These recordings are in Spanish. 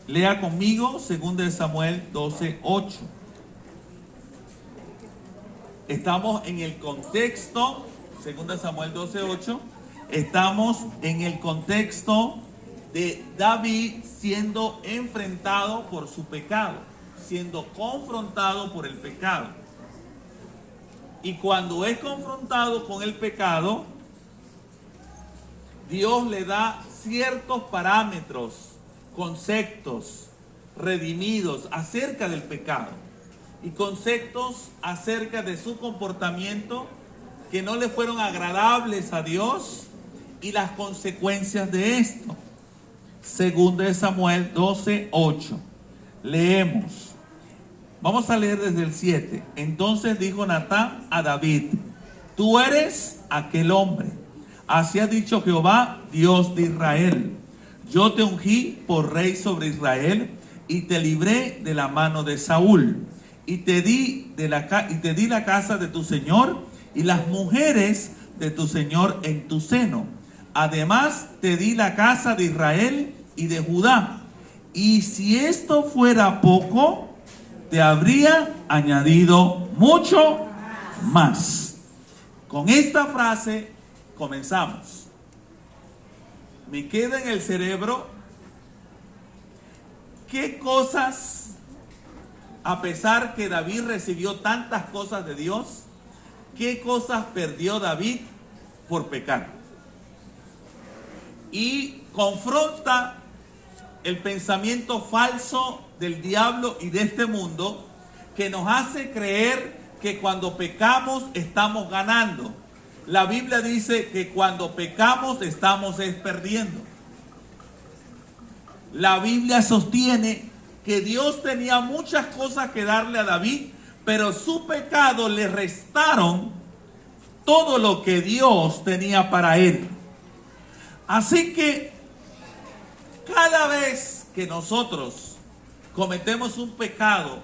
Lea conmigo 2 Samuel 12:8. Estamos en el contexto, 2 Samuel 12:8, estamos en el contexto de David siendo enfrentado por su pecado, siendo confrontado por el pecado. Y cuando es confrontado con el pecado, Dios le da ciertos parámetros, conceptos redimidos acerca del pecado y conceptos acerca de su comportamiento que no le fueron agradables a Dios y las consecuencias de esto. 2 Samuel 12:8. Leemos. Vamos a leer desde el 7. Entonces dijo Natán a David: tú eres aquel hombre. Así ha dicho Jehová, Dios de Israel: yo te ungí por rey sobre Israel y te libré de la mano de Saúl y te di la casa de tu señor y las mujeres de tu señor en tu seno. Además te di la casa de Israel y de Judá. Y si esto fuera poco, te habría añadido mucho más. Con esta frase comenzamos. Me queda en el cerebro qué cosas, a pesar que David recibió tantas cosas de Dios, qué cosas perdió David por pecar. Y confronta el pensamiento falso del diablo y de este mundo que nos hace creer que cuando pecamos estamos ganando. La Biblia dice que cuando pecamos estamos perdiendo. La Biblia sostiene que Dios tenía muchas cosas que darle a David, pero su pecado le restaron todo lo que Dios tenía para él. Así que cada vez que nosotros cometemos un pecado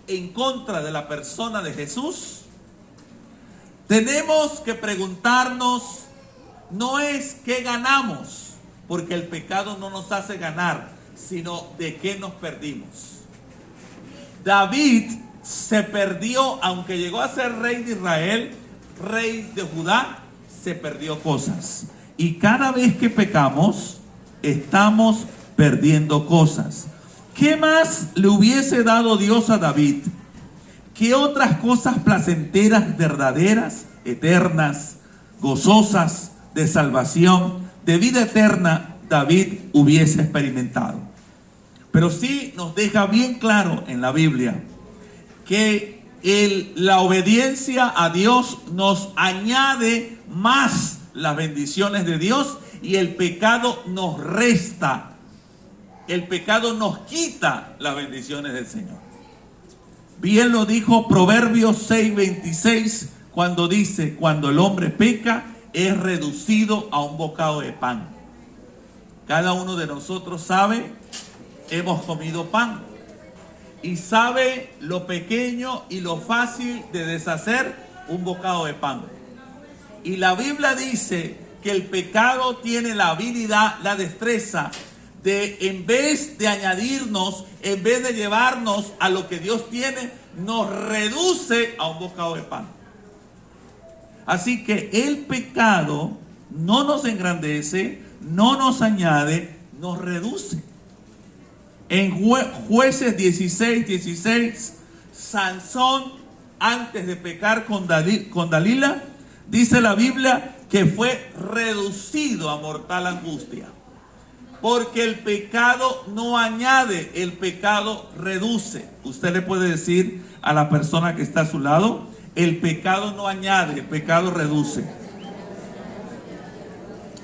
en contra de la persona de Jesús, tenemos que preguntarnos, no es qué ganamos, porque el pecado no nos hace ganar, sino de qué nos perdimos. David se perdió, aunque llegó a ser rey de Israel, rey de Judá, se perdió cosas. Y cada vez que pecamos, estamos perdiendo cosas. ¿Qué más le hubiese dado Dios a David? ¿Qué otras cosas placenteras, verdaderas, eternas, gozosas, de salvación, de vida eterna, David hubiese experimentado? Pero sí nos deja bien claro en la Biblia que la obediencia a Dios nos añade más las bendiciones de Dios y el pecado nos resta. El pecado nos quita las bendiciones del Señor. Bien lo dijo Proverbios 6:26 cuando dice: cuando el hombre peca es reducido a un bocado de pan. Cada uno de nosotros sabe, hemos comido pan y sabe lo pequeño y lo fácil de deshacer un bocado de pan. Y la Biblia dice que el pecado tiene la habilidad, la destreza de, en vez de añadirnos, en vez de llevarnos a lo que Dios tiene, nos reduce a un bocado de pan. Así que el pecado no nos engrandece, no nos añade, nos reduce. En Jueces 16:16, Sansón, antes de pecar con Dalila, dice la Biblia que fue reducido a mortal angustia. Porque el pecado no añade, el pecado reduce. Usted le puede decir a la persona que está a su lado: el pecado no añade, el pecado reduce.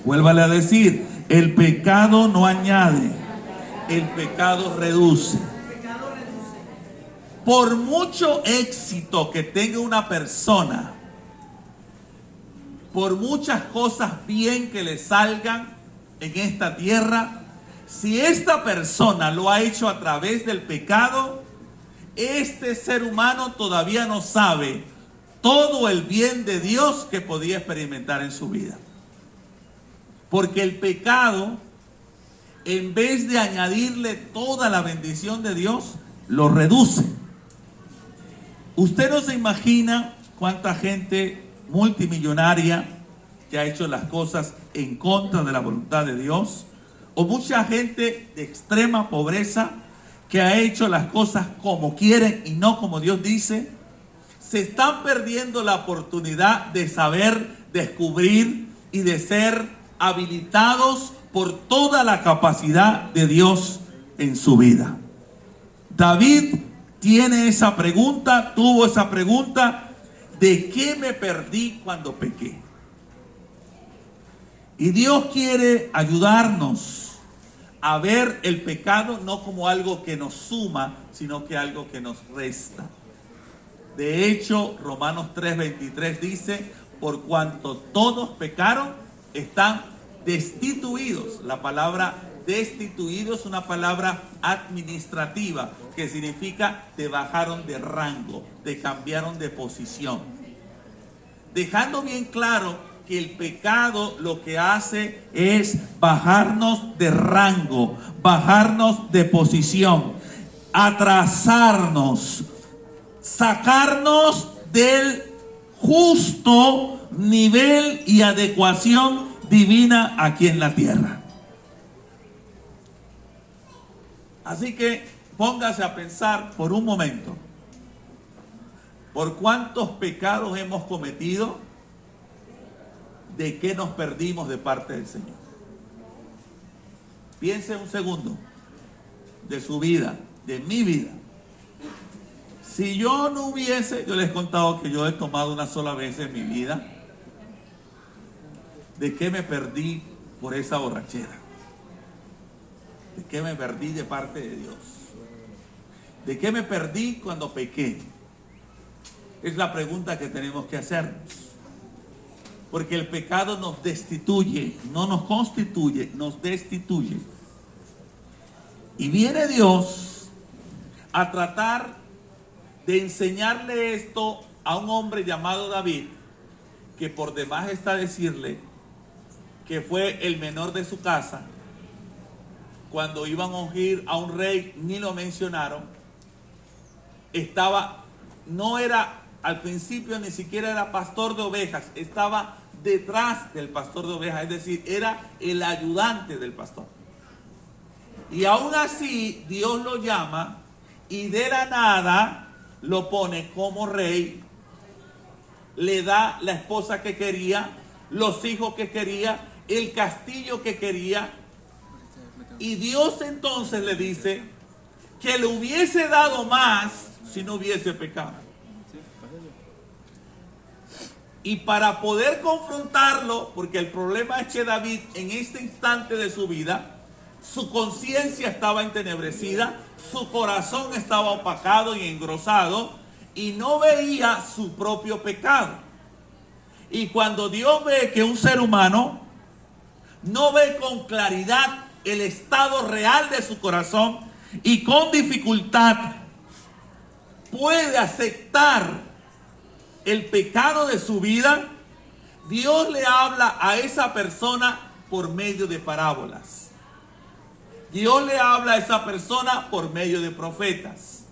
Vuélvale a decir: el pecado no añade, el pecado reduce. Por mucho éxito que tenga una persona, por muchas cosas bien que le salgan en esta tierra, si esta persona lo ha hecho a través del pecado, este ser humano todavía no sabe todo el bien de Dios que podía experimentar en su vida. Porque el pecado en vez de añadirle toda la bendición de Dios, lo reduce. Usted no se imagina cuánta gente multimillonaria que ha hecho las cosas en contra de la voluntad de Dios, o mucha gente de extrema pobreza que ha hecho las cosas como quieren y no como Dios dice. Se están perdiendo la oportunidad de saber, descubrir y de ser habilitados por toda la capacidad de Dios en su vida. David tiene esa pregunta, tuvo esa pregunta: ¿de qué me perdí cuando pequé? Y Dios quiere ayudarnos a ver el pecado no como algo que nos suma, sino que algo que nos resta. De hecho, Romanos 3:23 dice: por cuanto todos pecaron, están destituidos. La palabra destituido es una palabra administrativa que significa te bajaron de rango, te cambiaron de posición. Dejando bien claro que el pecado lo que hace es bajarnos de rango, bajarnos de posición, atrasarnos, sacarnos del justo nivel y adecuación divina aquí en la tierra. Así que póngase a pensar por un momento, ¿por cuántos pecados hemos cometido? ¿De qué nos perdimos de parte del Señor? Piense un segundo de su vida, de mi vida. Si yo no hubiese, yo les he contado que yo he tomado una sola vez en mi vida. ¿De qué me perdí por esa borrachera? ¿De qué me perdí de parte de Dios? ¿De qué me perdí cuando pequé? Es la pregunta que tenemos que hacernos. Porque el pecado nos destituye, no nos constituye, nos destituye. Y viene Dios a tratar de enseñarle esto a un hombre llamado David, que por demás está decirle que fue el menor de su casa. Cuando iban a ungir a un rey, ni lo mencionaron. No era, al principio ni siquiera era pastor de ovejas, estaba detrás del pastor de ovejas, es decir, era el ayudante del pastor. Y aún así, Dios lo llama y de la nada lo pone como rey, le da la esposa que quería, los hijos que quería, el castillo que quería. Y Dios entonces le dice que le hubiese dado más si no hubiese pecado. Y para poder confrontarlo, porque el problema es que David en este instante de su vida, su conciencia estaba entenebrecida, su corazón estaba opacado y engrosado y no veía su propio pecado. Y cuando Dios ve que un ser humano no ve con claridad el estado real de su corazón y con dificultad puede aceptar el pecado de su vida, Dios le habla a esa persona por medio de parábolas. Dios le habla a esa persona por medio de profetas.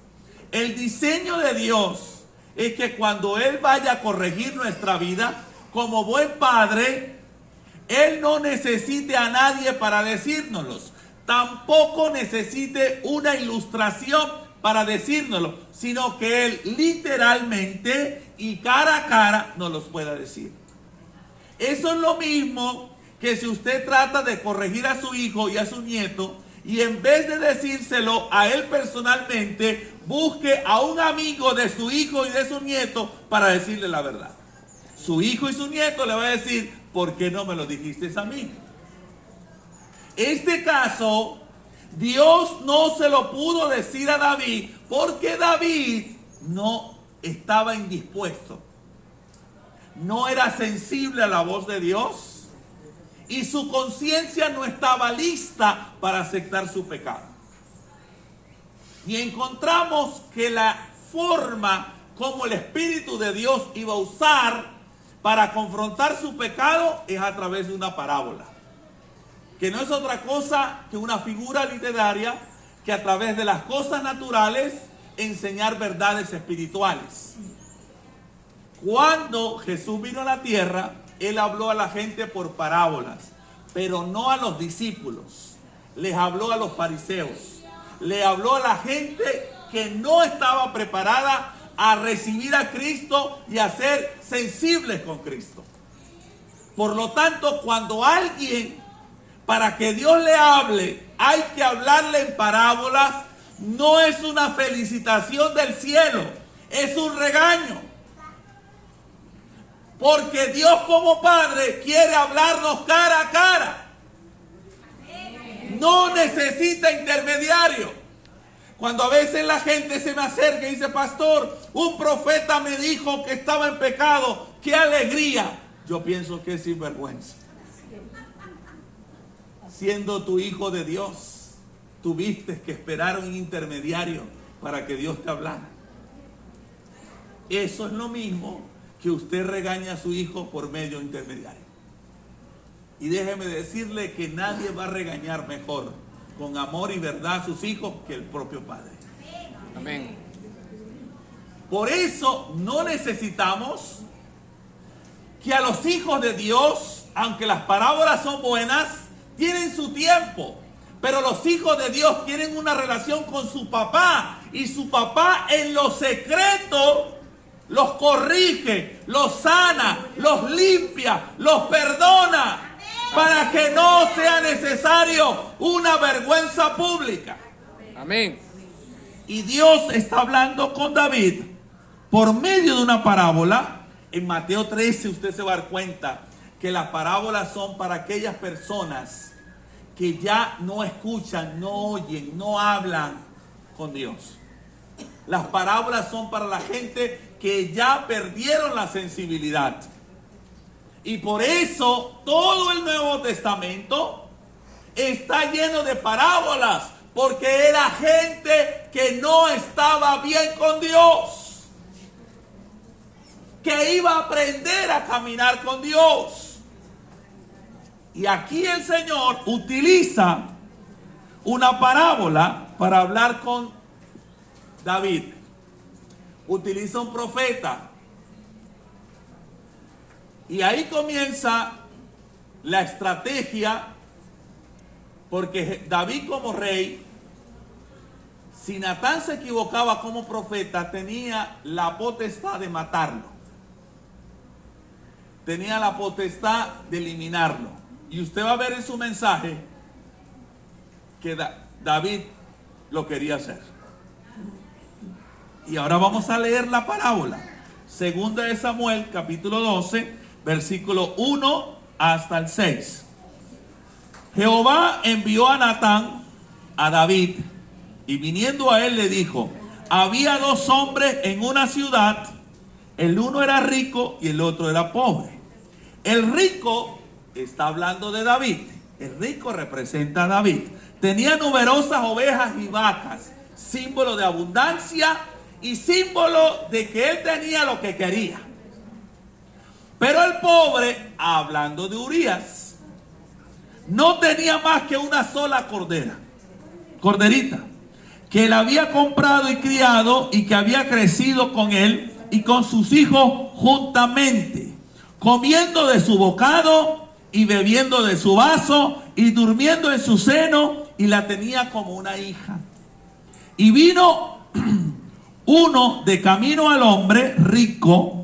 El diseño de Dios es que cuando Él vaya a corregir nuestra vida, como buen padre, Él no necesite a nadie para decírnoslos. Tampoco necesite una ilustración para decírnoslo, sino que Él literalmente y cara a cara nos los pueda decir. Eso es lo mismo que si usted trata de corregir a su hijo y a su nieto, y en vez de decírselo a él personalmente, busque a un amigo de su hijo y de su nieto para decirle la verdad. Su hijo y su nieto le va a decir: ¿por qué no me lo dijiste a mí? Este caso, Dios no se lo pudo decir a David porque David no estaba indispuesto, no era sensible a la voz de Dios y su conciencia no estaba lista para aceptar su pecado. Y encontramos que la forma como el Espíritu de Dios iba a usar para confrontar su pecado es a través de una parábola. que no es otra cosa que una figura literaria que a través de las cosas naturales enseñar verdades espirituales. Cuando Jesús vino a la tierra, Él habló a la gente por parábolas, pero no a los discípulos. Les habló a los fariseos. Le habló a la gente que no estaba preparada a recibir a Cristo y a ser sensibles con Cristo. Por lo tanto, cuando alguien, para que Dios le hable, hay que hablarle en parábolas, no es una felicitación del cielo, es un regaño. Porque Dios como Padre quiere hablarnos cara a cara. No necesita intermediario. Cuando a veces la gente se me acerca y dice, pastor, un profeta me dijo que estaba en pecado, ¡qué alegría! Yo pienso que es sinvergüenza. Siendo tu hijo de Dios, tuviste que esperar un intermediario para que Dios te hablara. Eso es lo mismo que usted regaña a su hijo por medio intermediario. Y déjeme decirle que nadie va a regañar mejor, con amor y verdad a sus hijos, que el propio Padre. Amén. Por eso no necesitamos que a los hijos de Dios, aunque las parábolas son buenas, tienen su tiempo. Pero los hijos de Dios tienen una relación con su papá. Y su papá en lo secreto los corrige, los sana, los limpia, los perdona. Para que no sea necesario una vergüenza pública. Amén. Y Dios está hablando con David por medio de una parábola. En Mateo 13 usted se va a dar cuenta que las parábolas son para aquellas personas que ya no escuchan, no oyen, no hablan con Dios. Las parábolas son para la gente que ya perdieron la sensibilidad. Y por eso todo el Nuevo Testamento está lleno de parábolas, porque era gente que no estaba bien con Dios, que iba a aprender a caminar con Dios. Y aquí el Señor utiliza una parábola para hablar con David. Utiliza un profeta. Y ahí comienza la estrategia, porque David como rey, si Natán se equivocaba como profeta, tenía la potestad de matarlo. Tenía la potestad de eliminarlo. Y usted va a ver en su mensaje que David lo quería hacer. Y ahora vamos a leer la parábola. Segunda de Samuel, capítulo 12, versículo 1 hasta el 6. Jehová envió a Natán a David, y viniendo a él le dijo: había dos hombres en una ciudad, el uno era rico y el otro era pobre. El rico está hablando de David. El rico representa a David. Tenía numerosas ovejas y vacas, símbolo de abundancia y símbolo de que él tenía lo que quería. Pero el pobre, hablando de Urías, no tenía más que una sola corderita, que él había comprado y criado y que había crecido con él y con sus hijos juntamente, comiendo de su bocado y bebiendo de su vaso y durmiendo en su seno, y la tenía como una hija. Y vino uno de camino al hombre rico,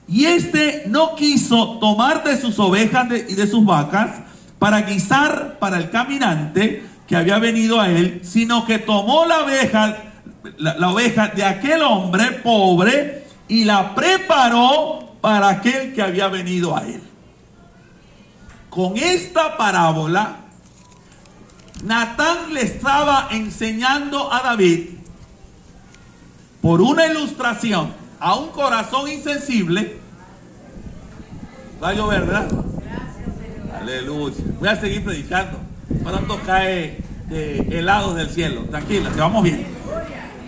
y éste no quiso tomar de sus ovejas y de sus vacas para guisar para el caminante que había venido a él, sino que tomó la oveja de aquel hombre pobre y la preparó para aquel que había venido a él. Con esta parábola, Natán le estaba enseñando a David, por una ilustración a un corazón insensible. Va a llover, ¿verdad? Aleluya. Voy a seguir predicando. Pronto cae helados del cielo. Tranquila, que vamos bien.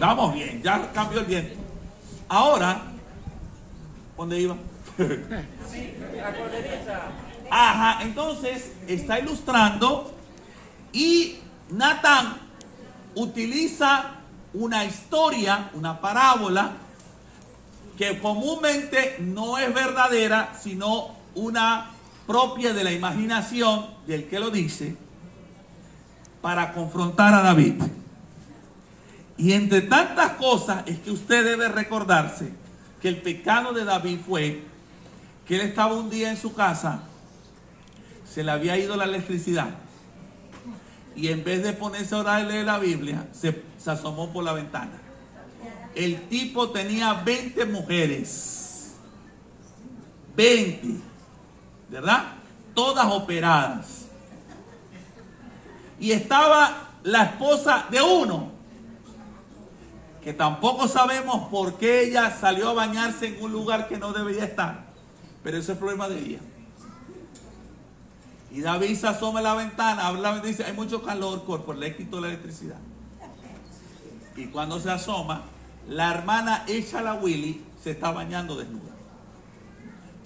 Vamos bien, ya cambió el viento. Ahora, ¿dónde iba? Ajá, entonces está ilustrando Y Natán utiliza una historia, una parábola, que comúnmente no es verdadera, sino una propia de la imaginación del que lo dice, para confrontar a David. Y entre tantas cosas es que usted debe recordarse que el pecado de David fue que él estaba un día en su casa, se le había ido la electricidad, y en vez de ponerse a orar y leer la Biblia, se asomó por la ventana. El tipo tenía 20 mujeres, 20, ¿verdad? Todas operadas. Y estaba la esposa de uno, que tampoco sabemos por qué ella salió a bañarse en un lugar que no debería estar, pero ese es el problema de ella. Y David se asoma en la ventana, habla y dice, hay mucho calor por el éxito de la electricidad. Y cuando se asoma, la hermana hecha la Willy se está bañando desnuda.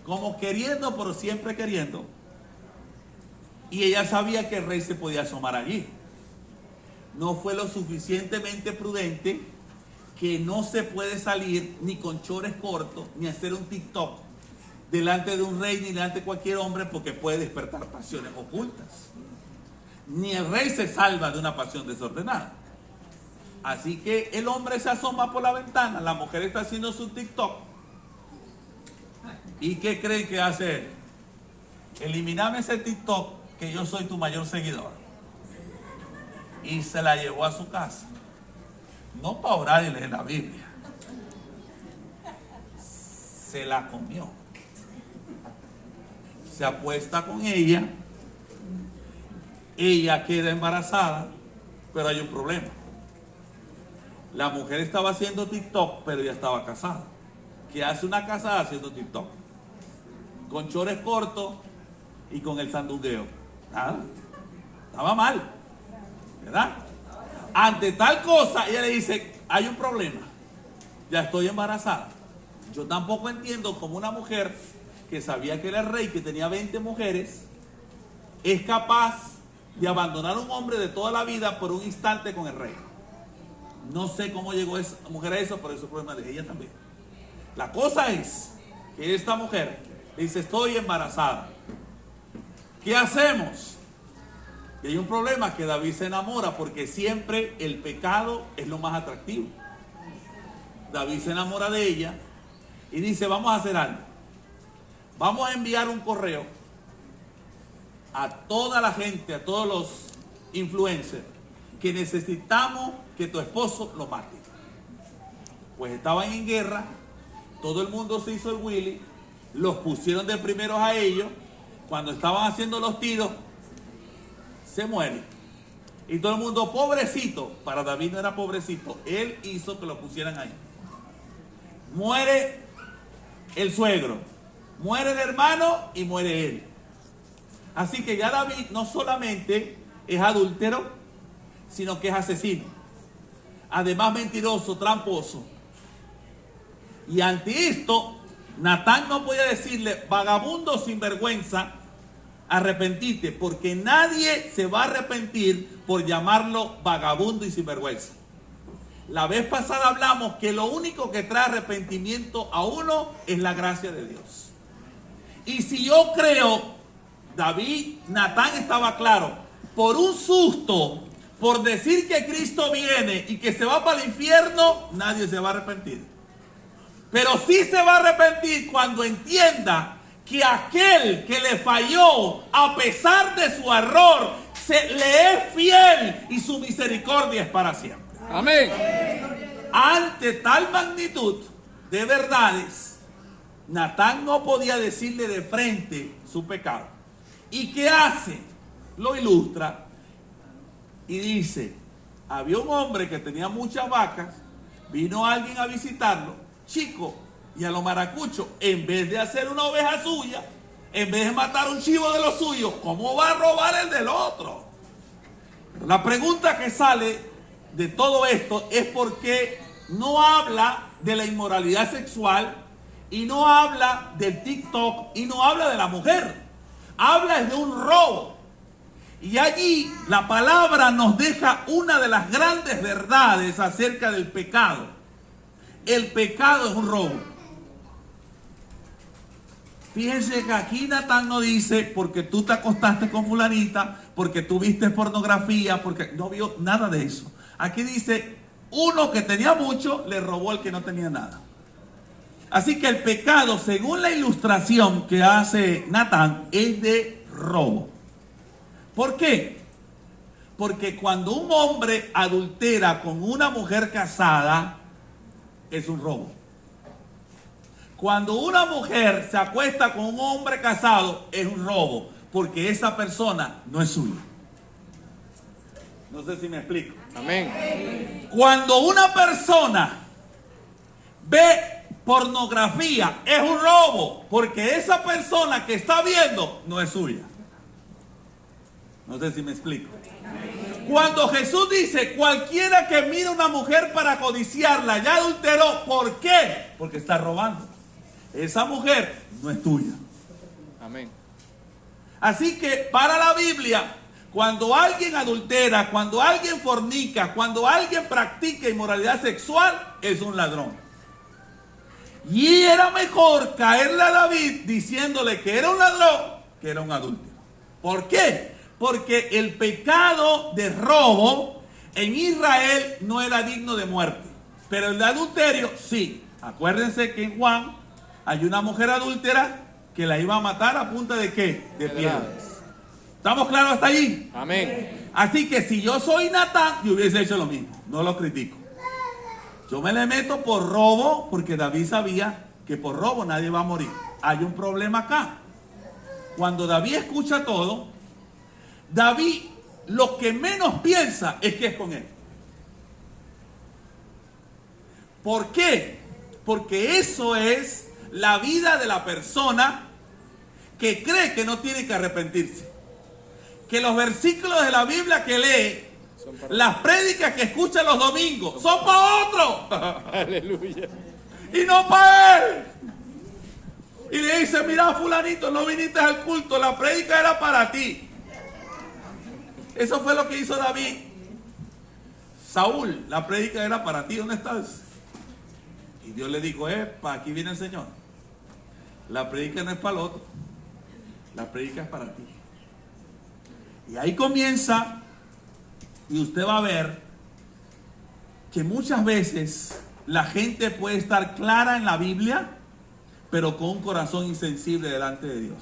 Como queriendo, pero siempre queriendo. Y ella sabía que el rey se podía asomar allí. No fue lo suficientemente prudente, que no se puede salir ni con chores cortos, ni hacer un TikTok delante de un rey, ni delante de cualquier hombre, porque puede despertar pasiones ocultas. Ni el rey se salva de una pasión desordenada. Así que el hombre se asoma por la ventana, la mujer está haciendo su TikTok. ¿Y qué creen que hace él? Eliminame ese TikTok, que yo soy tu mayor seguidor. Y se la llevó a su casa. No para orar y leer la Biblia. Se la comió. Se acuesta con ella. Ella queda embarazada, pero hay un problema. La mujer estaba haciendo TikTok, pero ella estaba casada. ¿Qué hace una casada haciendo TikTok? Con chores cortos y con el sandungueo. Nada. Estaba mal, ¿verdad? Ante tal cosa, ella le dice, hay un problema. Ya estoy embarazada. Yo tampoco entiendo cómo una mujer que sabía que era el rey, que tenía 20 mujeres, es capaz de abandonar a un hombre de toda la vida por un instante con el rey. No sé cómo llegó esa mujer a eso, pero eso es problema de ella también. La cosa es que esta mujer dice, estoy embarazada. ¿Qué hacemos? Y hay un problema, que David se enamora, porque siempre el pecado es lo más atractivo. David se enamora de ella y dice, vamos a hacer algo. Vamos a enviar un correo a toda la gente, a todos los influencers, que necesitamos que tu esposo lo mate. Pues estaban en guerra, todo el mundo se hizo el Willy, los pusieron de primeros a ellos. Cuando estaban haciendo los tiros, se muere. Y todo el mundo, pobrecito. Para David no era pobrecito, él hizo que lo pusieran ahí. Muere el suegro, muere el hermano y muere él. Así que ya David no solamente es adúltero, sino que es asesino. Además mentiroso, tramposo. Y ante esto, Natán no podía decirle, vagabundo sinvergüenza, arrepentite, porque nadie se va a arrepentir por llamarlo vagabundo y sinvergüenza. La vez pasada hablamos que lo único que trae arrepentimiento a uno es la gracia de Dios. Y si yo creo, Natán estaba claro, por un susto, por decir que Cristo viene y que se va para el infierno, nadie se va a arrepentir. Pero sí se va a arrepentir cuando entienda que aquel que le falló, a pesar de su error, le es fiel y su misericordia es para siempre. Amén. Ante tal magnitud de verdades, Natán no podía decirle de frente su pecado. ¿Y qué hace? Lo ilustra y dice, había un hombre que tenía muchas vacas, vino alguien a visitarlo, chico, y a lo maracucho, en vez de hacer una oveja suya, en vez de matar un chivo de los suyos, ¿cómo va a robar el del otro? La pregunta que sale de todo esto es por qué no habla de la inmoralidad sexual y no habla del TikTok y no habla de la mujer. Habla de un robo. Y allí la palabra nos deja una de las grandes verdades acerca del pecado. El pecado es un robo. Fíjense que aquí Natán no dice porque tú te acostaste con fulanita, porque tú viste pornografía, porque no vio nada de eso. Aquí dice, uno que tenía mucho le robó al que no tenía nada. Así que el pecado, según la ilustración que hace Natán, es de robo. ¿Por qué? Porque cuando un hombre adultera con una mujer casada, es un robo. Cuando una mujer se acuesta con un hombre casado, es un robo, porque esa persona no es suya. No sé si me explico. Amén. Cuando una persona ve pornografía, es un robo, porque esa persona que está viendo no es suya. No sé si me explico. Cuando Jesús dice, cualquiera que mire a una mujer para codiciarla, ya adulteró. ¿Por qué? Porque está robando. Esa mujer no es tuya. Amén. Así que para la Biblia, cuando alguien adultera, cuando alguien fornica, cuando alguien practica inmoralidad sexual, es un ladrón. Y era mejor caerle a David diciéndole que era un ladrón que era un adúltero. ¿Por qué? Porque el pecado de robo en Israel no era digno de muerte. Pero el de adulterio, sí. Acuérdense que en Juan hay una mujer adúltera que la iba a matar a punta de ¿qué? De piedras. ¿Estamos claros hasta allí? Amén. Así que si yo soy Natán, yo hubiese hecho lo mismo. No lo critico. Yo me le meto por robo porque David sabía que por robo nadie va a morir. Hay un problema acá. Cuando David escucha todo, David lo que menos piensa es que es con él. ¿Por qué? Porque eso es la vida de la persona que cree que no tiene que arrepentirse. Que los versículos de la Biblia que lee, las prédicas que escucha los domingos, son para otro. Aleluya. Y no para él. Y le dice, mira fulanito, no viniste al culto, la prédica era para ti. Eso fue lo que hizo David. Saúl, la prédica era para ti, ¿dónde estás? Y Dios le dijo, aquí viene el Señor. La prédica no es para el otro, la prédica es para ti. Y ahí comienza, y usted va a ver que muchas veces la gente puede estar clara en la Biblia, pero con un corazón insensible delante de Dios.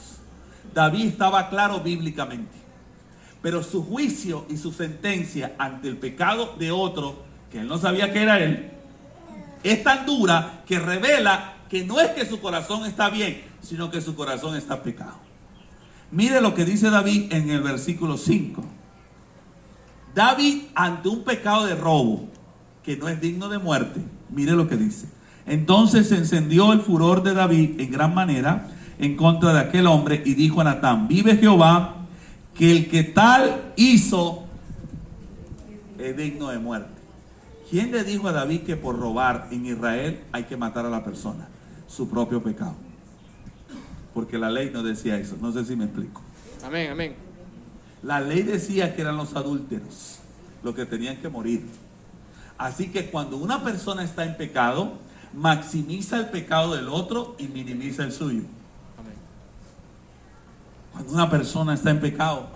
David estaba claro bíblicamente, pero su juicio y su sentencia ante el pecado de otro, que él no sabía que era él, es tan dura que revela que no es que su corazón está bien, sino que su corazón está pecado. Mire lo que dice David en el versículo 5. David, ante un pecado de robo que no es digno de muerte, mire lo que dice. Entonces se encendió el furor de David en gran manera en contra de aquel hombre y dijo a Natán, vive Jehová, que el que tal hizo es digno de muerte. ¿Quién le dijo a David que por robar en Israel hay que matar a la persona? Su propio pecado. Porque la ley no decía eso. No sé si me explico. Amén, amén. La ley decía que eran los adúlteros los que tenían que morir. Así que cuando una persona está en pecado, maximiza el pecado del otro y minimiza el suyo. Amén. Cuando una persona está en pecado,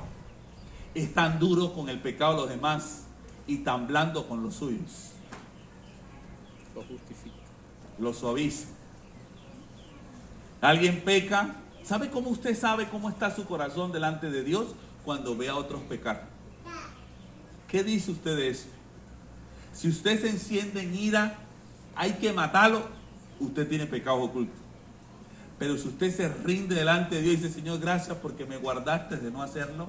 es tan duro con el pecado de los demás y tan blando con los suyos. Lo justifica. Lo suaviza. Alguien peca. ¿Sabe cómo usted sabe cómo está su corazón delante de Dios? Cuando ve a otros pecar. ¿Qué dice usted de eso? Si usted se enciende en ira, hay que matarlo, usted tiene pecado oculto. Pero si usted se rinde delante de Dios y dice, Señor, gracias porque me guardaste de no hacerlo,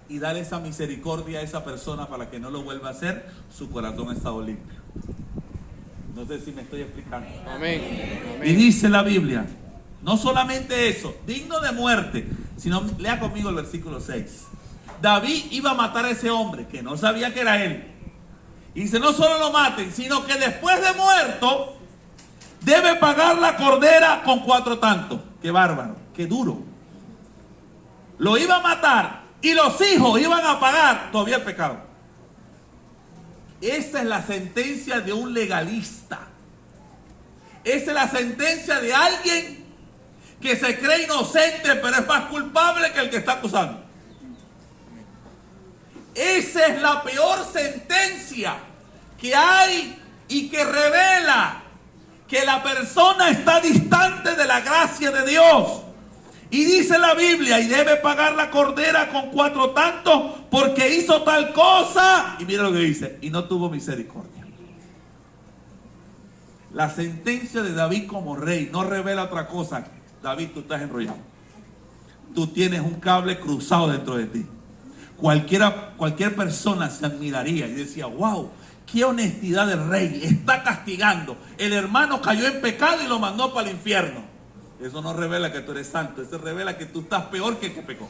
y darle esa misericordia a esa persona para que no lo vuelva a hacer, su corazón ha estado limpio. No sé si me estoy explicando. Amén. Amén. Y dice la Biblia, no solamente eso, digno de muerte, sino, lea conmigo el versículo 6. David iba a matar a ese hombre que no sabía que era él. Y dice, no solo lo maten, sino que después de muerto, debe pagar la cordera con 4 tantos. Qué bárbaro, qué duro. Lo iba a matar y los hijos iban a pagar todavía el pecado. Esa es la sentencia de un legalista. Esa es la sentencia de alguien que se cree inocente, pero es más culpable que el que está acusando. Esa es la peor sentencia que hay y que revela que la persona está distante de la gracia de Dios. Y dice la Biblia, y debe pagar la cordera con 4 tantos porque hizo tal cosa. Y mira lo que dice, y no tuvo misericordia. La sentencia de David como rey no revela otra cosa. David, tú estás enrollado. Tú tienes un cable cruzado dentro de ti. Cualquier persona se admiraría y decía, wow, qué honestidad del rey, está castigando. El hermano cayó en pecado y lo mandó para el infierno. Eso no revela que tú eres santo, eso revela que tú estás peor que el que pecó.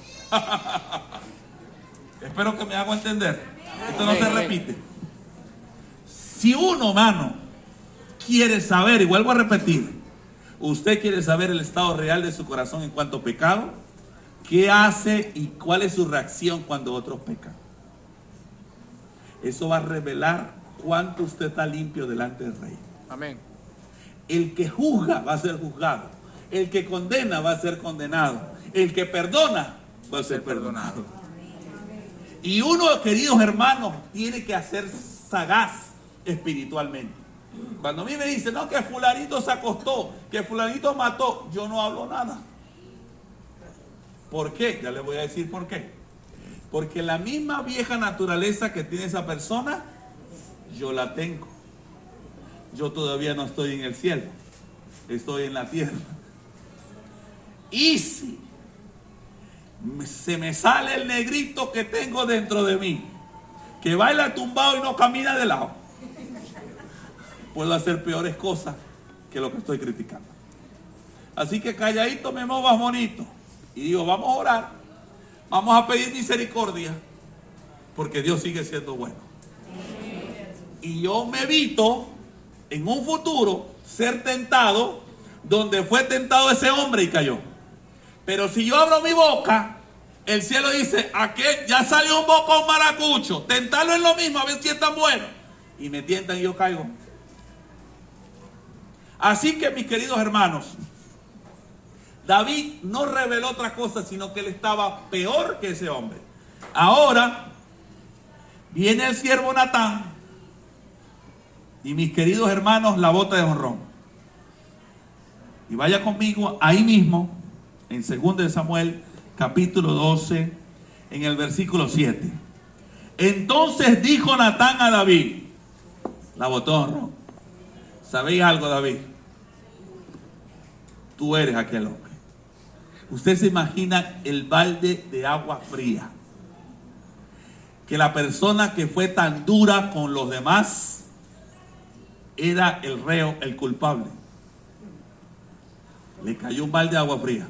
Espero que me hago entender. Esto no se repite. Si uno, mano, quiere saber, y vuelvo a repetir, usted quiere saber el estado real de su corazón en cuanto a pecado, ¿qué hace y cuál es su reacción cuando otros pecan? Eso va a revelar cuánto usted está limpio delante del rey. Amén. El que juzga va a ser juzgado. El que condena va a ser condenado. El que perdona va a ser perdonado. Y uno, queridos hermanos, tiene que ser sagaz espiritualmente. Cuando a mí me dicen, no, que fulanito se acostó, que fulanito mató, yo no hablo nada. ¿Por qué? Ya les voy a decir por qué. Porque la misma vieja naturaleza que tiene esa persona, yo la tengo. Yo todavía no estoy en el cielo, estoy en la tierra. Y si se me sale el negrito que tengo dentro de mí, que baila tumbado y no camina de lado, puedo hacer peores cosas que lo que estoy criticando. Así que calladito me muevo más bonito y digo, vamos a orar, vamos a pedir misericordia, porque Dios sigue siendo bueno. Y yo me evito en un futuro ser tentado donde fue tentado ese hombre y cayó. Pero si yo abro mi boca, el cielo dice, aquí ya salió un bocón maracucho, tentarlo es lo mismo, a ver si es tan bueno. Y me tientan y yo caigo. Así que, mis queridos hermanos, David no reveló otra cosa, sino que él estaba peor que ese hombre. Ahora viene el siervo Natán y, mis queridos hermanos, la bota de jonrón. Y vaya conmigo ahí mismo, en 2 de Samuel, capítulo 12, en el versículo 7. Entonces dijo Natán a David, la botó de jonrón, ¿sabéis algo, David? Tú eres aquel hombre. Usted se imagina el balde de agua fría. Que la persona que fue tan dura con los demás era el reo, el culpable. Le cayó un balde de agua fría.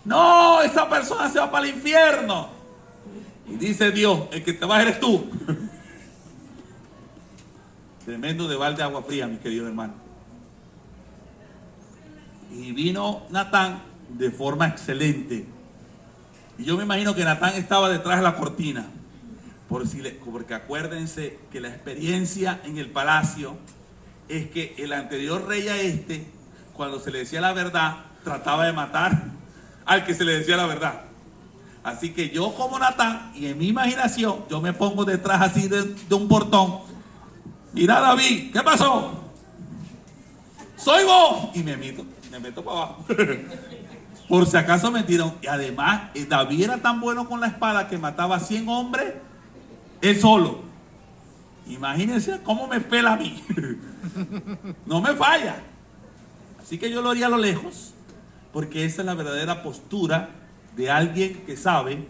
No, esa persona se va para el infierno. Y dice Dios, el que te va eres tú. Tremendo de balde de agua fría, mis queridos hermanos. Y vino Natán de forma excelente. Y yo me imagino que Natán estaba detrás de la cortina. Porque acuérdense que la experiencia en el palacio es que el anterior rey a este, cuando se le decía la verdad, trataba de matar al que se le decía la verdad. Así que yo, como Natán, y en mi imaginación, yo me pongo detrás así de un portón. Mira, David, ¿qué pasó? Soy vos. Y me meto para abajo. Por si acaso me tiran. Y además, David era tan bueno con la espada que mataba a 100 hombres él solo. Imagínense cómo me pela a mí. No me falla. Así que yo lo haría a lo lejos, porque esa es la verdadera postura de alguien que sabe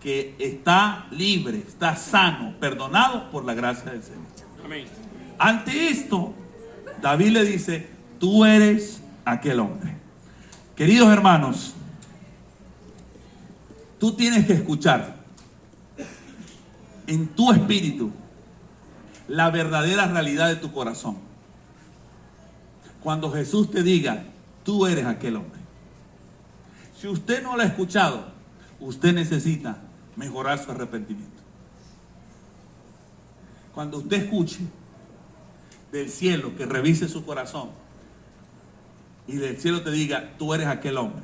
que está libre, está sano, perdonado por la gracia del Señor. Amén. Ante esto, David le dice, tú eres aquel hombre. Queridos hermanos, tú tienes que escuchar en tu espíritu la verdadera realidad de tu corazón. Cuando Jesús te diga, tú eres aquel hombre. Si usted no lo ha escuchado, usted necesita mejorar su arrepentimiento. Cuando usted escuche del cielo que revise su corazón y del cielo te diga, tú eres aquel hombre,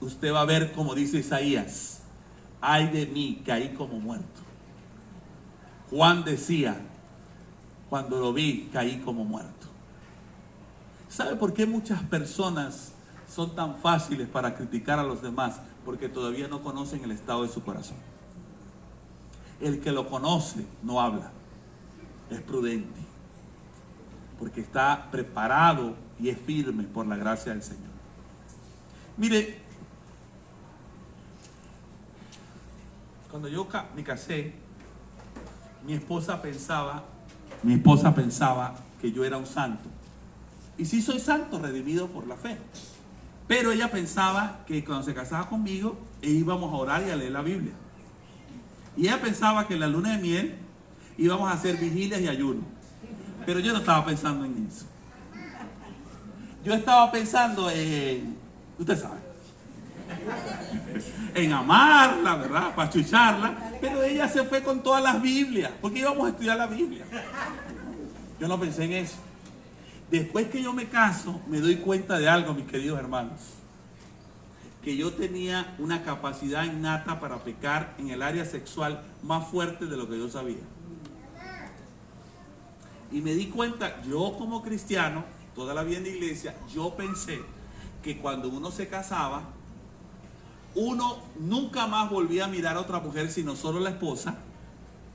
usted va a ver como dice Isaías, ay de mí, caí como muerto. Juan decía, cuando lo vi, caí como muerto. ¿Sabe por qué muchas personas son tan fáciles para criticar a los demás? Porque todavía no conocen el estado de su corazón. El que lo conoce no habla, es prudente, porque está preparado y es firme por la gracia del Señor. Mire, cuando yo me casé, mi esposa pensaba que yo era un santo. Y sí soy santo, redimido por la fe. Pero ella pensaba que cuando se casaba conmigo, íbamos a orar y a leer la Biblia. Y ella pensaba que en la luna de miel íbamos a hacer vigilias y ayunos. Pero yo no estaba pensando en eso. Yo estaba pensando en, usted sabe, en amarla, ¿verdad? Para chucharla. Pero ella se fue con todas las Biblias, porque íbamos a estudiar la Biblia. Yo no pensé en eso. Después que yo me caso, me doy cuenta de algo, mis queridos hermanos. Que yo tenía una capacidad innata para pecar en el área sexual más fuerte de lo que yo sabía. Y me di cuenta, yo como cristiano, toda la vida en la iglesia, yo pensé que cuando uno se casaba, uno nunca más volvía a mirar a otra mujer sino solo la esposa,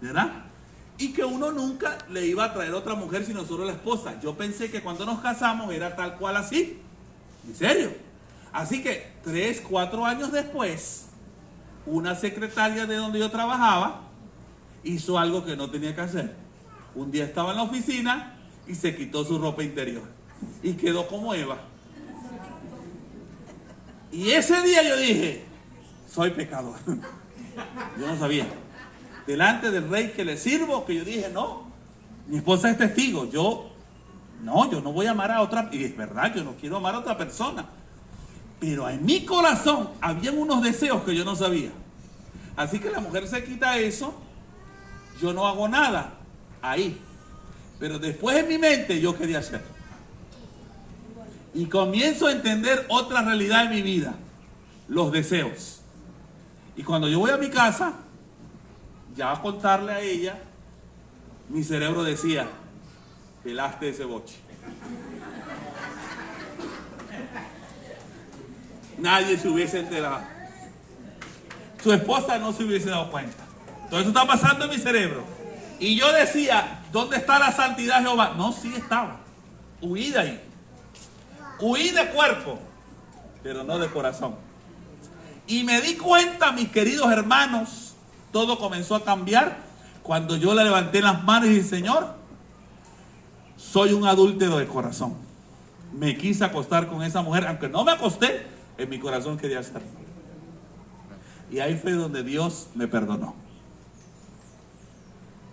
¿verdad? Y que uno nunca le iba a traer a otra mujer sino solo la esposa. Yo pensé que cuando nos casamos era tal cual así. ¿En serio? Así que 3, 4 años después, una secretaria de donde yo trabajaba hizo algo que no tenía que hacer. Un día estaba en la oficina y se quitó su ropa interior y quedó como Eva. Y ese día yo dije, soy pecador. Yo no sabía. Delante del rey que le sirvo, que yo dije, no, mi esposa es testigo, yo no voy a amar a otra, y es verdad, yo no quiero amar a otra persona, pero en mi corazón habían unos deseos que yo no sabía. Así que la mujer se quita eso, yo no hago nada ahí, pero después en mi mente yo quería hacerlo. Y comienzo a entender otra realidad en mi vida, los deseos. Y cuando yo voy a mi casa, ya a contarle a ella, mi cerebro decía, pelaste ese boche. Nadie se hubiese enterado. Su esposa no se hubiese dado cuenta. Todo eso está pasando en mi cerebro. Y yo decía, ¿dónde está la santidad de Jehová? No, sí estaba. Huí de ahí. Huí de cuerpo, pero no de corazón. Y me di cuenta, mis queridos hermanos, todo comenzó a cambiar cuando yo le levanté las manos y dije, Señor, soy un adúltero de corazón. Me quise acostar con esa mujer, aunque no me acosté, en mi corazón quería hacerlo. Y ahí fue donde Dios me perdonó.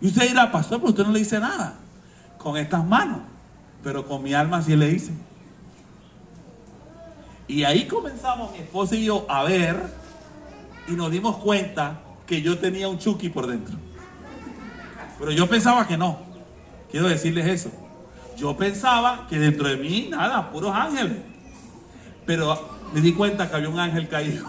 Y usted dirá, pastor, pero usted no le dice nada con estas manos, pero con mi alma sí le hice. Y ahí comenzamos mi esposa y yo a ver, y nos dimos cuenta que yo tenía un Chucky por dentro. Pero yo pensaba que no. Quiero decirles eso. Yo pensaba que dentro de mí, nada, puros ángeles. Pero me di cuenta que había un ángel caído.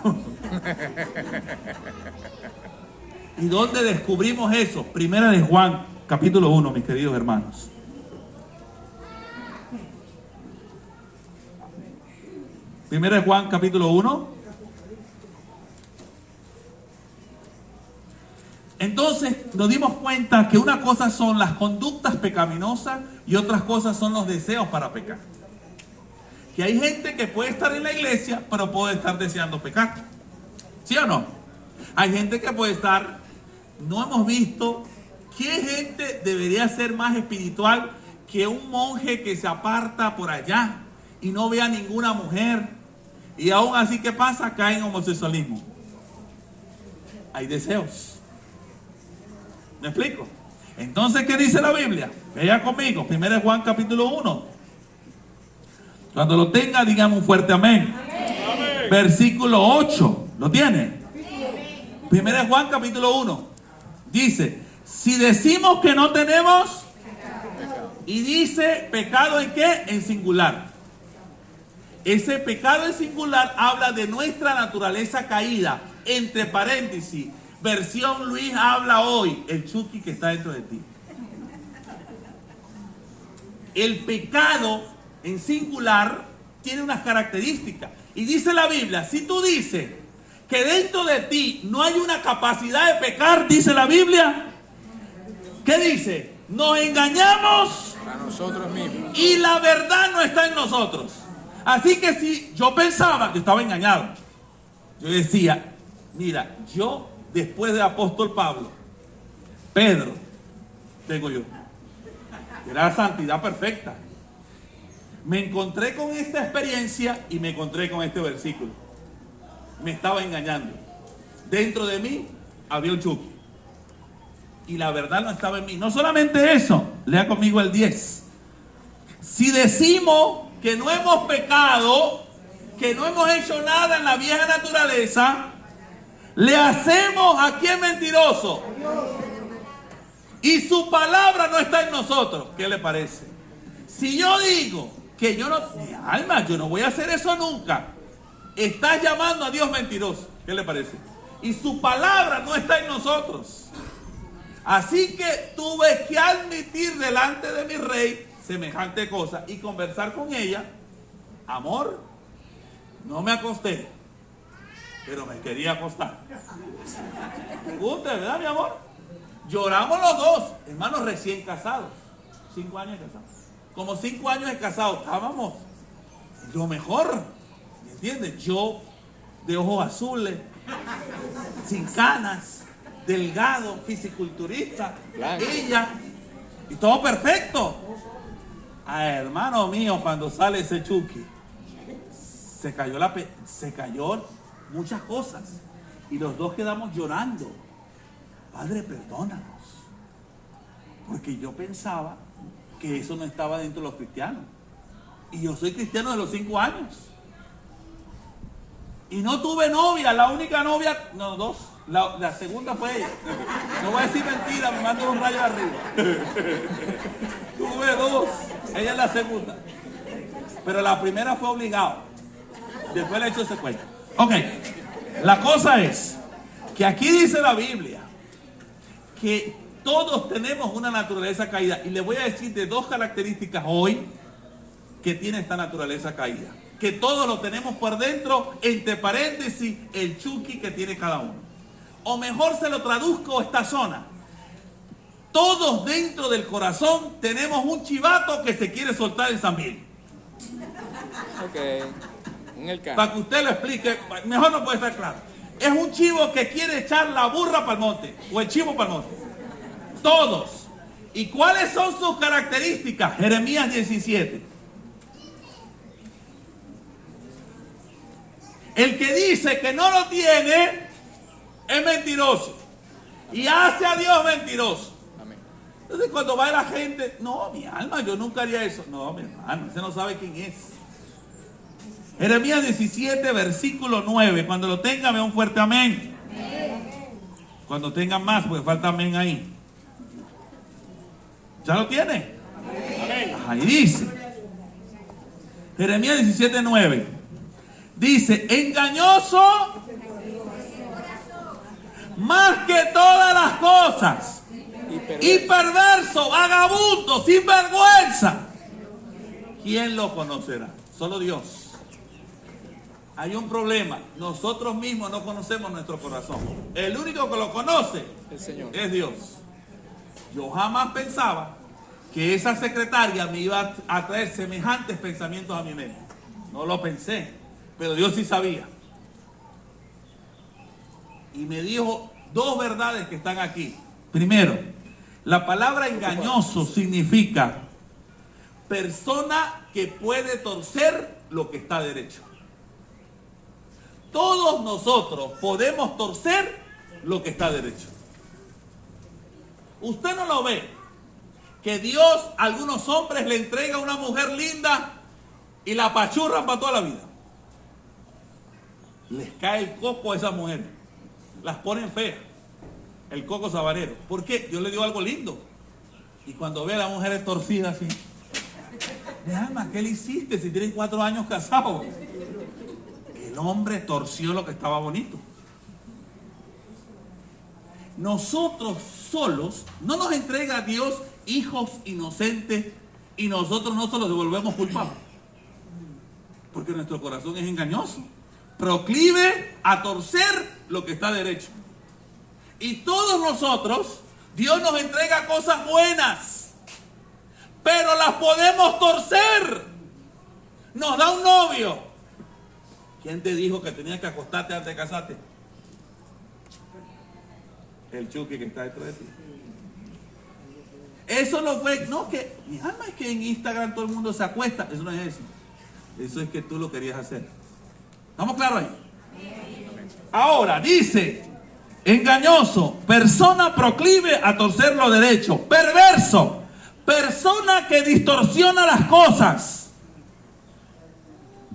¿Y dónde descubrimos eso? Primera de Juan, capítulo 1, mis queridos hermanos. Primera de Juan, capítulo 1. Entonces nos dimos cuenta que una cosa son las conductas pecaminosas y otras cosas son los deseos para pecar. Que hay gente que puede estar en la iglesia, pero puede estar deseando pecar. ¿Sí o no? Hay gente que puede estar, no hemos visto, ¿qué gente debería ser más espiritual que un monje que se aparta por allá y no ve a ninguna mujer? Y aún así, ¿qué pasa? Cae en homosexualismo. Hay deseos. ¿Me explico? Entonces, ¿qué dice la Biblia? Vea conmigo, 1 Juan capítulo 1. Cuando lo tenga, dígame un fuerte amén. Amén. versículo 8. ¿Lo tiene? Primera de Juan, capítulo 1. Dice, si decimos que no tenemos, y dice pecado en qué? En singular. Ese pecado en singular habla de nuestra naturaleza caída. Entre paréntesis, versión Luis habla hoy, el Chucky que está dentro de ti. El pecado en singular tiene unas características. Y dice la Biblia, si tú dices que dentro de ti no hay una capacidad de pecar, dice la Biblia, ¿qué dice? Nos engañamos A nosotros mismos. y la verdad no está en nosotros. Así que si yo pensaba que estaba engañado, yo decía, mira, yo después del apóstol Pablo, Pedro, tengo yo. Era la santidad perfecta. Me encontré con esta experiencia y me encontré con este versículo. Me estaba engañando. Dentro de mí había un Chucky. Y la verdad no estaba en mí. No solamente eso, lea conmigo el 10. Si decimos que no hemos pecado, que no hemos hecho nada en la vieja naturaleza, le hacemos a quien mentiroso. Y su palabra no está en nosotros. ¿Qué le parece? Si yo digo que yo no, mi alma, yo no voy a hacer eso nunca, estás llamando a Dios mentiroso. ¿Qué le parece? Y su palabra no está en nosotros. Así que tuve que admitir delante de mi rey semejante cosa y conversar con ella. Amor, no me acosté, pero me quería acostar. Pregunta, ¿verdad, mi amor? Lloramos los dos, hermanos recién casados. 5 años de casados. Como 5 años de casados, estábamos lo mejor. ¿Me entiendes? Yo de ojos azules, sin canas, delgado, fisiculturista. Blanco. Ella, y todo perfecto. Hermano mío, cuando sale ese Chucky, se cayó muchas cosas. Y los dos quedamos llorando. Padre, perdónanos. Porque yo pensaba que eso no estaba dentro de los cristianos. Y yo soy cristiano de los 5 años. Y no tuve novia, la única novia, no, 2. La segunda fue ella. No voy a decir mentira, me mando un rayo arriba. Tuve 2, ella es la segunda. Pero la primera fue obligado. Después le he hecho ese cuento. Ok, la cosa es que aquí dice la Biblia que todos tenemos una naturaleza caída. Y les voy a decir de 2 características hoy que tiene esta naturaleza caída. Que todos lo tenemos por dentro, entre paréntesis, el Chucky que tiene cada uno. O mejor se lo traduzco esta zona. Todos dentro del corazón tenemos un chivato que se quiere soltar en San Miguel. Ok. En el carro. Para que usted lo explique, mejor no puede estar claro. Es un chivo que quiere echar la burra para el monte, o el chivo para el monte. Todos. ¿Y cuáles son sus características? Jeremías 17. El que dice que no lo tiene es mentiroso y hace a Dios mentiroso. Amén. Entonces cuando va la gente, no, mi alma, yo nunca haría eso. No, mi hermano, usted no sabe quién es. Jeremías 17, versículo 9. Cuando lo tenga, vea un fuerte amén. Cuando tengan más, porque falta amén ahí. ¿Ya lo tiene? Ahí dice. Jeremías 17, 9. Dice, engañoso más que todas las cosas y perverso, vagabundo, sin vergüenza. ¿Quién lo conocerá? Solo Dios. Hay un problema. Nosotros mismos no conocemos nuestro corazón. El único que lo conoce El Señor. es Dios. Yo jamás pensaba que esa secretaria me iba a traer semejantes pensamientos a mi mente. No lo pensé, pero Dios sí sabía. Y me dijo 2 verdades que están aquí. Primero, la palabra engañoso significa persona que puede torcer lo que está derecho. Todos nosotros podemos torcer lo que está derecho. Usted no lo ve, que Dios a algunos hombres le entrega a una mujer linda y la apachurran para toda la vida. les cae el coco a esas mujeres. Las ponen feas. El coco sabanero. ¿Por qué? Dios le dio algo lindo. Y cuando ve a las mujeres torcidas así, mi alma, ¿qué le hiciste si tienes 4 años casados? El hombre torció lo que estaba bonito. Nosotros solos no nos entrega a Dios hijos inocentes y nosotros no se los devolvemos culpables. Porque nuestro corazón es engañoso. Proclive a torcer lo que está derecho. Y todos nosotros, Dios nos entrega cosas buenas, pero las podemos torcer. Nos da un novio. ¿Quién te dijo que tenías que acostarte antes de casarte? El Chucky que está detrás de ti. Eso no fue, no, que mi alma es que en Instagram todo el mundo se acuesta. Eso no es eso. Eso es que tú lo querías hacer. ¿Estamos claros ahí? Ahora dice, engañoso, persona proclive a torcer lo derecho. Perverso, persona que distorsiona las cosas.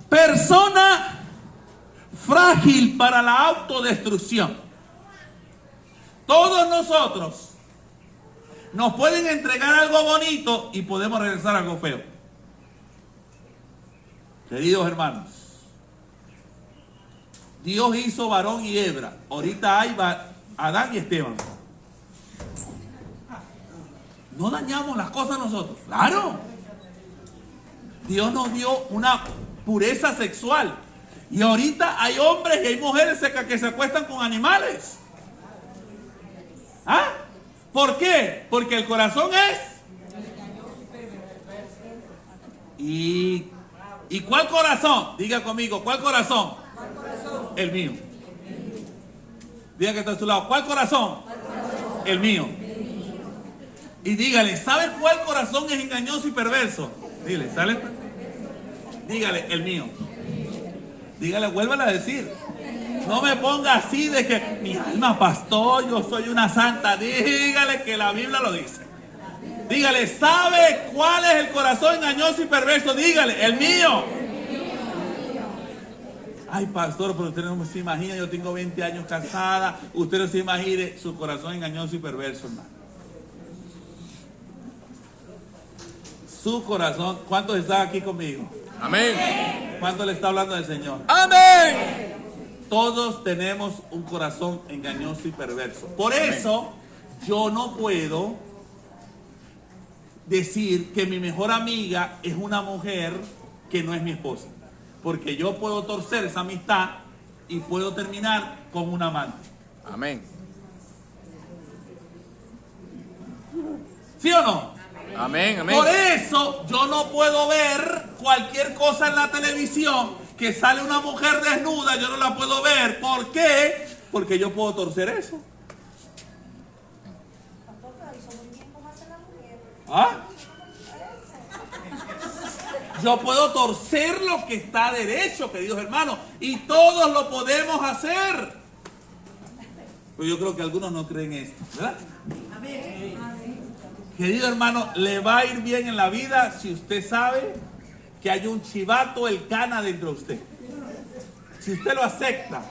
Persona frágil para la autodestrucción. Todos nosotros nos pueden entregar algo bonito y podemos regresar algo feo. Queridos hermanos, Dios hizo varón y hembra. Ahorita hay Adán y Esteban. No dañamos las cosas nosotros. Claro. Dios nos dio una pureza sexual. Y ahorita hay hombres y hay mujeres que se acuestan con animales. ¿Ah? ¿Por qué? Porque el corazón es. ¿Y cuál corazón? Diga conmigo, ¿cuál corazón? El mío. Diga que está a su lado, ¿cuál corazón? El mío. Y dígale, ¿sabes cuál corazón es engañoso y perverso? Dile, ¿sale? Dígale, el mío. Dígale, vuélvale a decir. No me ponga así de que mi alma, pastor, yo soy una santa. Dígale que la Biblia lo dice. Dígale, ¿sabe cuál es el corazón engañoso y perverso? Dígale, el mío. Ay, pastor, pero usted no se imagina, yo tengo 20 años casada. Usted no se imagine su corazón engañoso y perverso, hermano. Su corazón, ¿cuántos están aquí conmigo? Amén. ¿Cuánto le está hablando del Señor? Amén. Todos tenemos un corazón engañoso y perverso. Por eso yo no puedo decir que mi mejor amiga es una mujer que no es mi esposa. Porque yo puedo torcer esa amistad y puedo terminar con un amante. Amén. ¿Sí o no? Amén, amén. Por eso yo no puedo ver cualquier cosa en la televisión que sale una mujer desnuda, yo no la puedo ver. ¿Por qué? Porque yo puedo torcer eso. ¿Ah? Yo puedo torcer lo que está derecho, queridos hermanos, y todos lo podemos hacer. Pero yo creo que algunos no creen esto, ¿verdad? Querido hermano, le va a ir bien en la vida si usted sabe que hay un chivato el cana dentro de usted. Si usted lo acepta,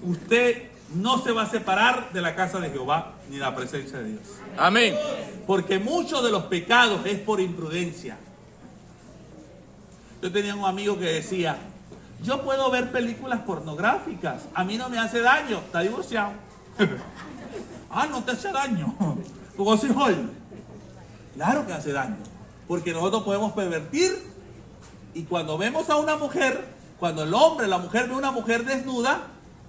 usted no se va a separar de la casa de Jehová ni de la presencia de Dios. Amén. Porque muchos de los pecados es por imprudencia. Yo tenía un amigo que decía, yo puedo ver películas pornográficas, a mí no me hace daño, está divorciado. Ah, no te hace daño. Porque soy joven. Claro que hace daño, porque nosotros podemos pervertir. Y cuando vemos a una mujer, cuando el hombre, la mujer ve a una mujer desnuda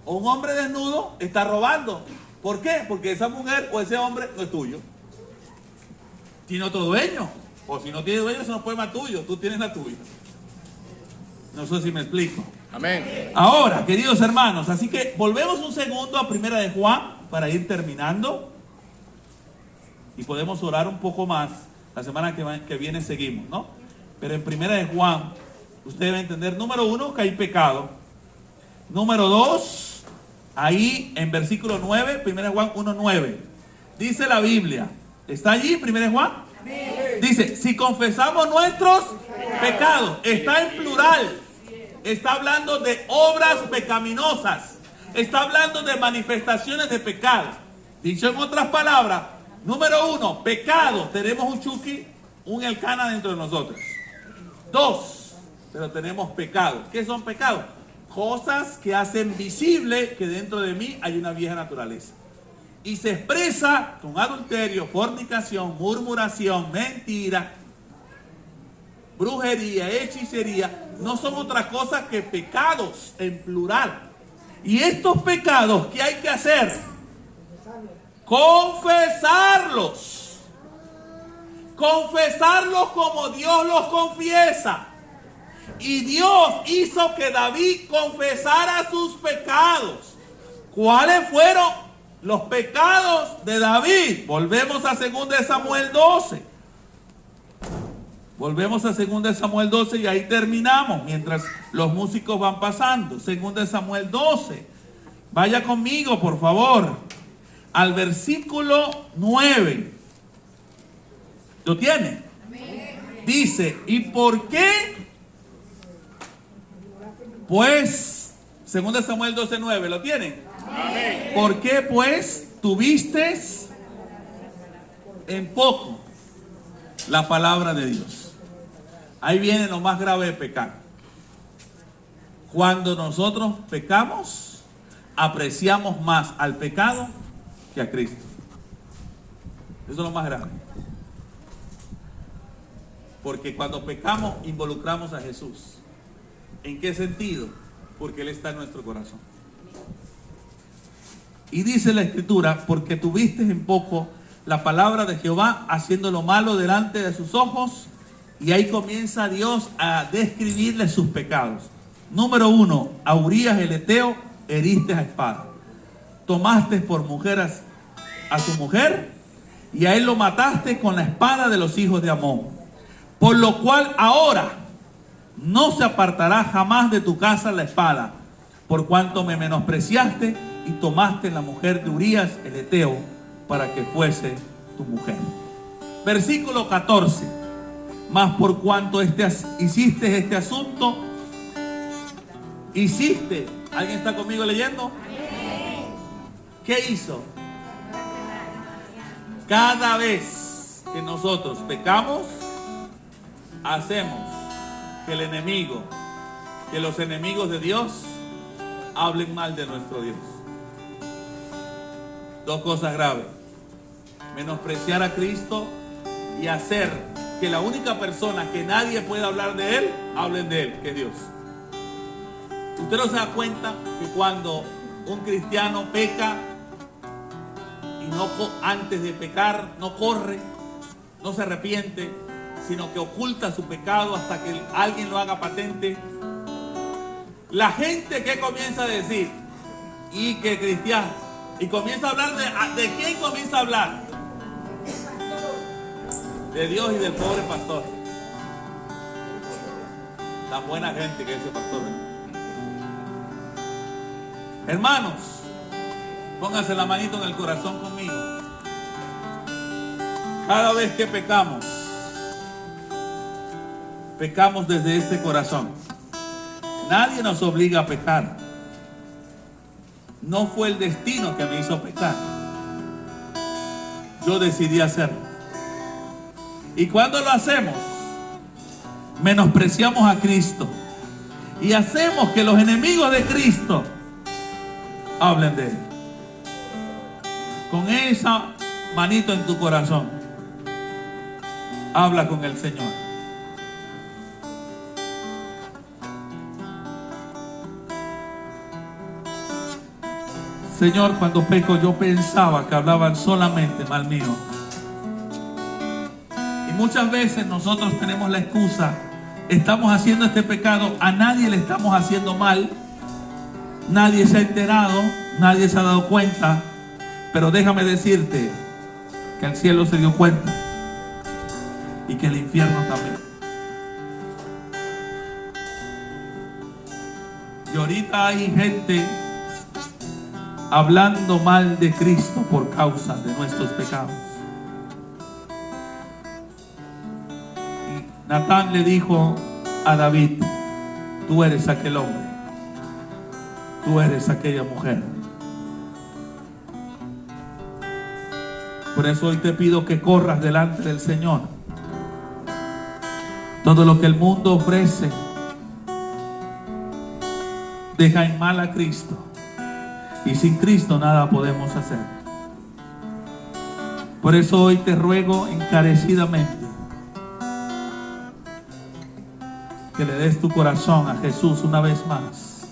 o un hombre desnudo, está robando. ¿Por qué? Porque esa mujer o ese hombre no es tuyo. Tiene otro dueño. O si no tiene dueño, eso no puede más tuyo. Tú tienes la tuya. No sé si me explico. Amén. Ahora, queridos hermanos, así que volvemos un segundo a Primera de Juan para ir terminando. Y podemos orar un poco más. La semana que viene seguimos, ¿no? Pero en Primera de Juan, usted debe entender, número 1, que hay pecado. Número 2, ahí en versículo 9, Primera de Juan 1:9. Dice la Biblia, ¿está allí Primera de Juan? Dice, si confesamos nuestros pecados, está en plural. está hablando de obras pecaminosas. Está hablando de manifestaciones de pecado. Dicho en otras palabras, número 1, pecado. Tenemos un Chucky, un Elcana dentro de nosotros. 2, pero tenemos pecados. ¿Qué son pecados? Cosas que hacen visible que dentro de mí hay una vieja naturaleza. Y se expresa con adulterio, fornicación, murmuración, mentira, brujería, hechicería. No son otra cosa que pecados en plural. Y estos pecados, ¿qué hay que hacer? Confesarlos. Confesarlos como Dios los confiesa. Y Dios hizo que David confesara sus pecados. ¿Cuáles fueron los pecados de David? Volvemos a 2 Samuel 12. Volvemos a 2 Samuel 12 y ahí terminamos mientras los músicos van pasando. 2 Samuel 12. Vaya conmigo, por favor, al versículo 9. ¿Lo tiene? Dice, ¿y por qué? Pues, 2 Samuel 12, 9, ¿lo tienen? Amén. ¿Por qué pues tuviste en poco la palabra de Dios? Ahí viene lo más grave de pecar. Cuando nosotros pecamos, apreciamos más al pecado que a Cristo. Eso es lo más grave. Porque cuando pecamos, involucramos a Jesús. ¿En qué sentido? Porque Él está en nuestro corazón. Y dice la Escritura, porque tuviste en poco la palabra de Jehová, haciendo lo malo delante de sus ojos. Y ahí comienza Dios a describirle sus pecados. Número 1, a Urías el Eteo heriste a espada. Tomaste por mujer a su mujer, y a él lo mataste con la espada de los hijos de Amón. Por lo cual ahora no se apartará jamás de tu casa la espada, por cuanto me menospreciaste y tomaste la mujer de Urías el Eteo para que fuese tu mujer. Versículo 14. Mas por cuanto hiciste este asunto, ¿alguien está conmigo leyendo? ¿Qué hizo? Cada vez que nosotros pecamos, hacemos que el enemigo, que los enemigos de Dios hablen mal de nuestro Dios. Dos cosas graves: menospreciar a Cristo y hacer que la única persona que nadie pueda hablar de Él, hablen de Él, que es Dios. Usted no se da cuenta que cuando un cristiano peca y no antes de pecar no corre, no se arrepiente, sino que oculta su pecado hasta que alguien lo haga patente, la gente que comienza a decir, y que cristiano, y comienza a hablar de quién comienza a hablar, de Dios y del pobre pastor. Tan buena gente que es ese pastor, ¿eh? Hermanos, pónganse la manito en el corazón conmigo. Cada vez que pecamos desde este corazón. Nadie nos obliga a pecar. No fue el destino que me hizo pecar. Yo decidí hacerlo. Y cuando lo hacemos, menospreciamos a Cristo y hacemos que los enemigos de Cristo hablen de Él. Con esa manito en tu corazón, habla con el Señor. Señor, cuando peco yo pensaba que hablaban solamente mal mío. Y muchas veces nosotros tenemos la excusa, estamos haciendo este pecado, a nadie le estamos haciendo mal, nadie se ha enterado, nadie se ha dado cuenta, pero déjame decirte que el cielo se dio cuenta y que el infierno también. Y ahorita hay gente hablando mal de Cristo por causa de nuestros pecados. Y Natán le dijo a David, Tú eres aquel hombre. Tú eres aquella mujer. Por eso hoy te pido que corras delante del Señor. Todo lo que el mundo ofrece, deja en mal a Cristo. Y sin Cristo nada podemos hacer. Por eso hoy te ruego encarecidamente que le des tu corazón a Jesús una vez más.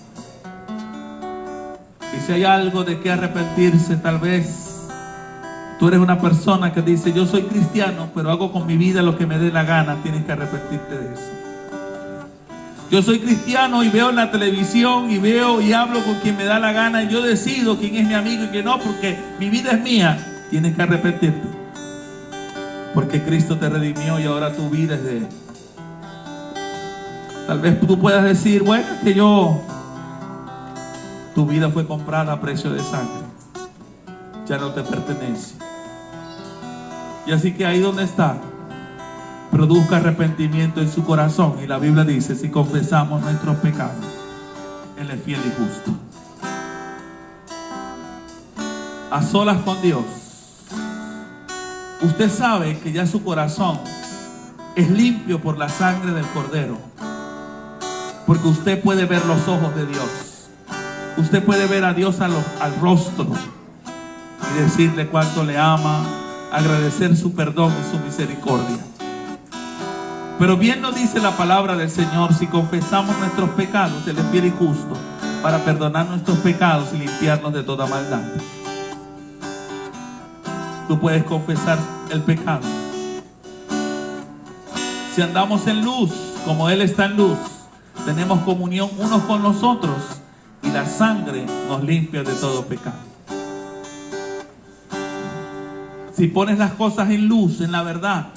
Y si hay algo de que arrepentirse, tal vez tú eres una persona que dice: yo soy cristiano, pero hago con mi vida lo que me dé la gana. Tienes que arrepentirte de eso. Yo soy cristiano y veo en la televisión y veo y hablo con quien me da la gana y yo decido quién es mi amigo y quién no, porque mi vida es mía. Tienes que arrepentirte, porque Cristo te redimió y ahora tu vida es de Él. Tal vez tú puedas decir: bueno, es que tu vida fue comprada a precio de sangre, ya no te pertenece. Y así que ahí donde está, produzca arrepentimiento en su corazón. Y la Biblia dice: si confesamos nuestros pecados, Él es fiel y justo. A solas con Dios, usted sabe que ya su corazón es limpio por la sangre del Cordero, porque usted puede ver los ojos de Dios. Usted puede ver a Dios al rostro y decirle cuánto le ama, agradecer su perdón y su misericordia. Pero bien nos dice la palabra del Señor: si confesamos nuestros pecados, Él es fiel y justo para perdonar nuestros pecados y limpiarnos de toda maldad. Tú puedes confesar el pecado. Si andamos en luz, como Él está en luz, tenemos comunión unos con los otros y la sangre nos limpia de todo pecado. Si pones las cosas en luz, en la verdad,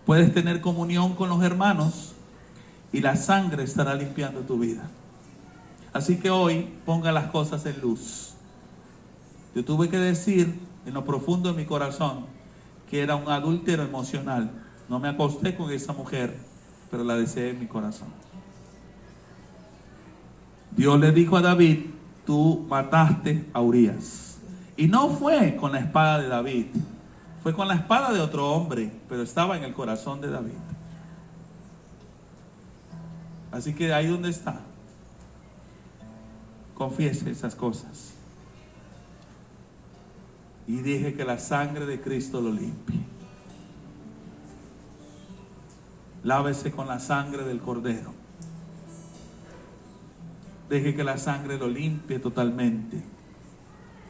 puedes tener comunión con los hermanos y la sangre estará limpiando tu vida. Así que hoy ponga las cosas en luz. Yo tuve que decir en lo profundo de mi corazón que era un adúltero emocional. No me acosté con esa mujer, pero la deseé en mi corazón. Dios le dijo a David: tú mataste a Urías. Y no fue con la espada de David, fue con la espada de otro hombre, pero estaba en el corazón de David. Así que ahí donde está, confiese esas cosas y deje que la sangre de Cristo lo limpie. Lávese con la sangre del Cordero. Deje que la sangre lo limpie totalmente.